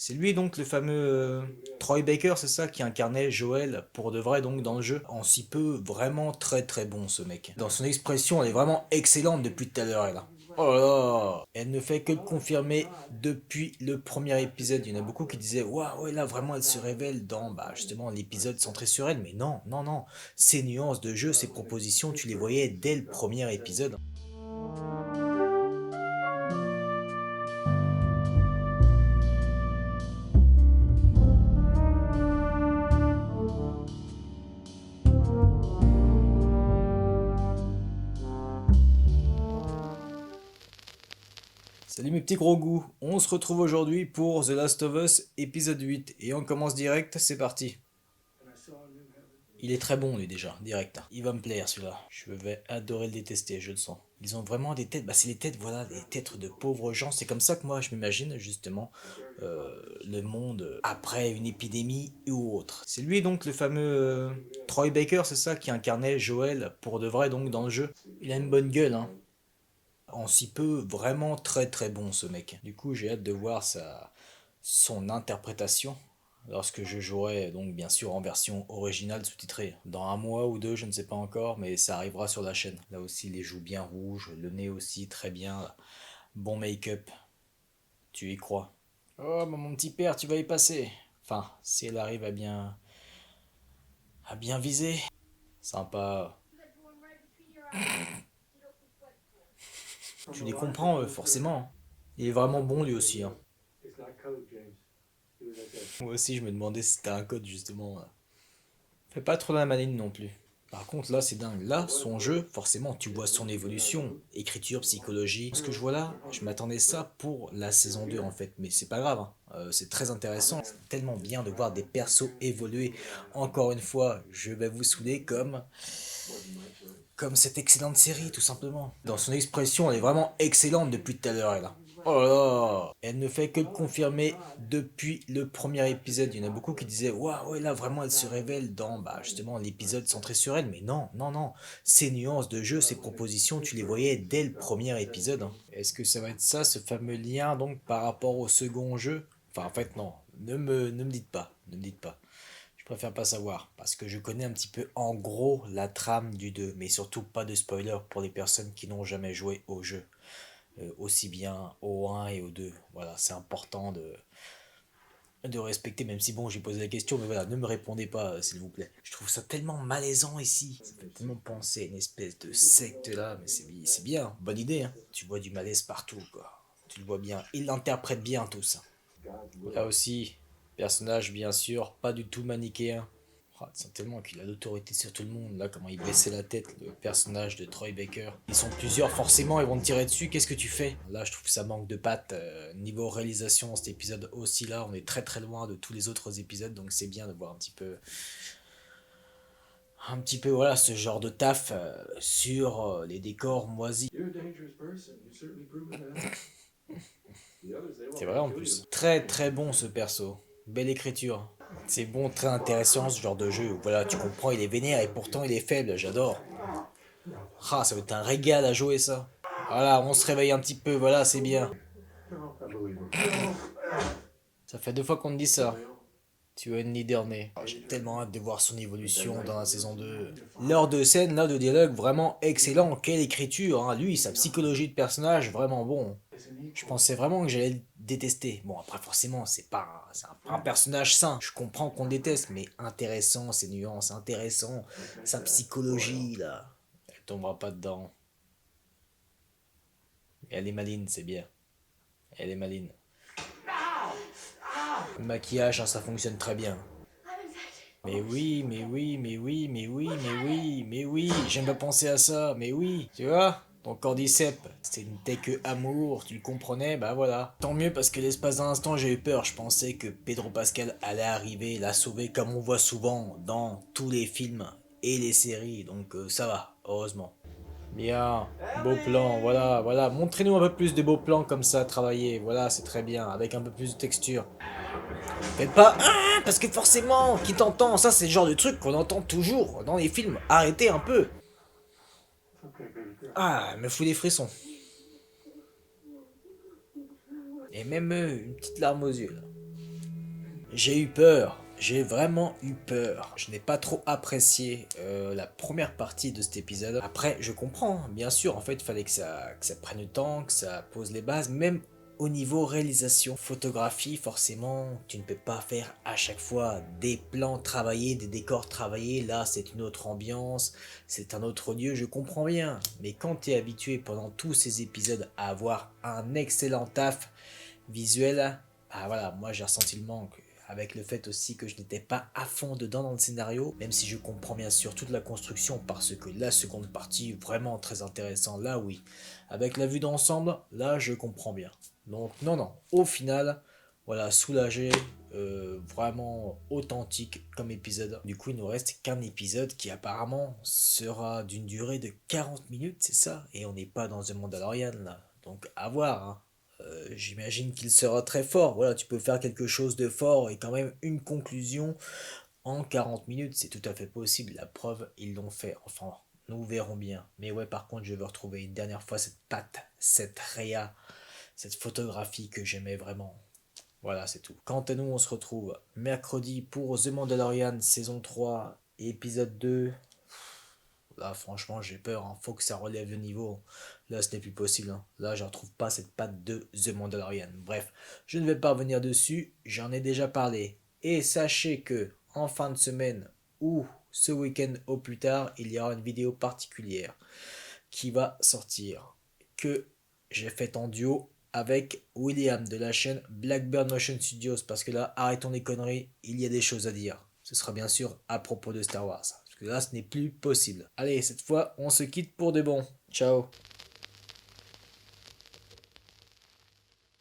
C'est lui donc le fameux Troy Baker, c'est ça, qui incarnait Joel pour de vrai donc dans le jeu. En si peu, vraiment très très bon ce mec. Dans son expression, elle est vraiment excellente depuis tout à l'heure, elle. Oh là là. Elle ne fait que le confirmer depuis le premier épisode. Il y en a beaucoup qui disaient waouh, ouais, là vraiment elle se révèle dans justement l'épisode centré sur elle. Mais non, non, non. Ces nuances de jeu, ces propositions, tu les voyais dès le premier épisode. Salut mes petits gros goûts, on se retrouve aujourd'hui pour The Last of Us épisode 8 et on commence direct, c'est parti. Il est très bon lui déjà, direct. Il va me plaire celui-là. Je vais adorer le détester, je le sens. Ils ont vraiment des têtes, c'est les têtes, voilà, des têtes de pauvres gens. C'est comme ça que moi je m'imagine justement le monde après une épidémie ou autre. C'est lui donc le fameux Troy Baker, c'est ça, qui incarnait Joel pour de vrai donc dans le jeu. Il a une bonne gueule, hein. En si peu, vraiment très très bon ce mec. Du coup, j'ai hâte de voir son interprétation lorsque je jouerai donc bien sûr en version originale sous-titrée. Dans un mois ou deux, je ne sais pas encore, mais ça arrivera sur la chaîne. Là aussi, les joues bien rouges, le nez aussi très bien, bon make-up. Tu y crois? Oh, bah, mon petit père, tu vas y passer. Enfin, si elle arrive à bien viser. Sympa. Tu les comprends, forcément. Il est vraiment bon lui aussi, hein. Moi aussi, je me demandais si c'était un code, justement. Fais pas trop la maline non plus. Par contre, là, c'est dingue. Là, son jeu, forcément, tu vois son évolution. Écriture, psychologie. Ce que je vois là, je m'attendais ça pour la saison 2 en fait. Mais c'est pas grave, hein. C'est très intéressant. C'est tellement bien de voir des persos évoluer. Encore une fois, je vais vous saouler comme cette excellente série, tout simplement. Dans son expression, elle est vraiment excellente depuis tout à l'heure, elle. Oh là là. Elle ne fait que le confirmer depuis le premier épisode. Il y en a beaucoup qui disaient waouh, ouais, là vraiment elle se révèle dans justement l'épisode centré sur elle. Mais non, non, non. Ces nuances de jeu, ces propositions, tu les voyais dès le premier épisode, hein. Est-ce que ça va être ça, ce fameux lien donc par rapport au second jeu? Enfin, en fait, non. Ne me dites pas. Ne me dites pas. Je préfère pas savoir, parce que je connais un petit peu en gros la trame du 2, mais surtout pas de spoiler pour les personnes qui n'ont jamais joué au jeu. Aussi bien au 1 et au 2. Voilà, c'est important de respecter, même si bon, j'ai posé la question, mais voilà, ne me répondez pas, s'il vous plaît. Je trouve ça tellement malaisant ici. Ça fait tellement penser à une espèce de secte là, mais c'est bien, bonne idée, hein. Tu vois du malaise partout, quoi. Tu le vois bien, il l'interprète bien tout ça. Là aussi, personnage bien sûr, pas du tout manichéen. Oh, tu sens tellement qu'il a l'autorité sur tout le monde, là, comment il baissait la tête, le personnage de Troy Baker. Ils sont plusieurs, forcément, ils vont te tirer dessus, qu'est-ce que tu fais? Là, je trouve que ça manque de patte. Niveau réalisation, cet épisode aussi, là, on est très très loin de tous les autres épisodes, donc c'est bien de voir un petit peu, voilà, ce genre de taf sur les décors moisis. C'est vrai en plus. Très très bon ce perso. Belle écriture. C'est bon, très intéressant ce genre de jeu où voilà, tu comprends, il est vénère et pourtant il est faible, j'adore. Ah, ça va être un régal à jouer ça. Voilà, on se réveille un petit peu, voilà, c'est bien. Ça fait 2 fois qu'on te dit ça. Tu as une leader née. Oh, j'ai tellement hâte de voir son évolution dans la saison 2. L'heure de scène, là, de dialogue, vraiment excellent. Quelle écriture, hein. Lui, sa psychologie de personnage, vraiment bon. Je pensais vraiment que j'allais le détester. Bon, après, forcément, c'est un personnage sain. Je comprends qu'on le déteste, mais intéressant, ses nuances, intéressant. Sa psychologie, là. Elle tombera pas dedans. Elle est maline, c'est bien. Elle est maline. Le maquillage, hein, ça fonctionne très bien. Mais oui, mais oui, mais oui, mais oui, mais oui, mais oui, j'aime pas penser à ça, mais oui, tu vois? Ton cordyceps, c'était n'était que amour, tu le comprenais, bah voilà. Tant mieux parce que l'espace d'un instant j'ai eu peur, je pensais que Pedro Pascal allait arriver, la sauver comme on voit souvent dans tous les films et les séries, donc ça va, heureusement. Bien, beau plan, voilà, voilà, montrez-nous un peu plus de beaux plans comme ça, travailler, voilà, c'est très bien, avec un peu plus de texture. Faites pas ah, parce que forcément, qui t'entend, ça c'est le genre de truc qu'on entend toujours dans les films. Arrêtez un peu. Ah, elle me fout des frissons. Et même une petite larme aux yeux là. J'ai eu peur. J'ai vraiment eu peur. Je n'ai pas trop apprécié la première partie de cet épisode. Après, je comprends, hein, bien sûr. En fait, il fallait que ça prenne du temps, que ça pose les bases. Même au niveau réalisation, photographie, forcément, tu ne peux pas faire à chaque fois des plans travaillés, des décors travaillés. Là, c'est une autre ambiance, c'est un autre lieu, je comprends bien. Mais quand tu es habitué pendant tous ces épisodes à avoir un excellent taf visuel, ah voilà, moi j'ai ressenti le manque. Avec le fait aussi que je n'étais pas à fond dedans dans le scénario, même si je comprends bien sûr toute la construction, parce que la seconde partie, vraiment très intéressant, là oui. Avec la vue d'ensemble, là je comprends bien. Donc non, non, au final, voilà, soulagé, vraiment authentique comme épisode. Du coup, il nous reste qu'un épisode qui apparemment sera d'une durée de 40 minutes, c'est ça? Et on n'est pas dans un Mandalorian là. Donc à voir, hein. J'imagine qu'il sera très fort. Voilà, tu peux faire quelque chose de fort et quand même une conclusion en 40 minutes, c'est tout à fait possible. La preuve, ils l'ont fait. Enfin, nous verrons bien. Mais ouais, par contre, je veux retrouver une dernière fois cette patte, cette réa, cette photographie que j'aimais vraiment. Voilà, c'est tout. Quant à nous, on se retrouve mercredi pour The Mandalorian saison 3, épisode 2. Là, franchement, j'ai peur, hein. Faut que ça relève le niveau. Là, ce n'est plus possible, hein. Là, je ne retrouve pas cette patte de The Mandalorian. Bref, je ne vais pas revenir dessus. J'en ai déjà parlé. Et sachez que en fin de semaine ou ce week-end au plus tard, il y aura une vidéo particulière qui va sortir. Que j'ai faite en duo avec William de la chaîne Blackbird Motion Studios. Parce que là, arrêtons les conneries. Il y a des choses à dire. Ce sera bien sûr à propos de Star Wars. Parce que là, ce n'est plus possible. Allez, cette fois, on se quitte pour de bon. Ciao.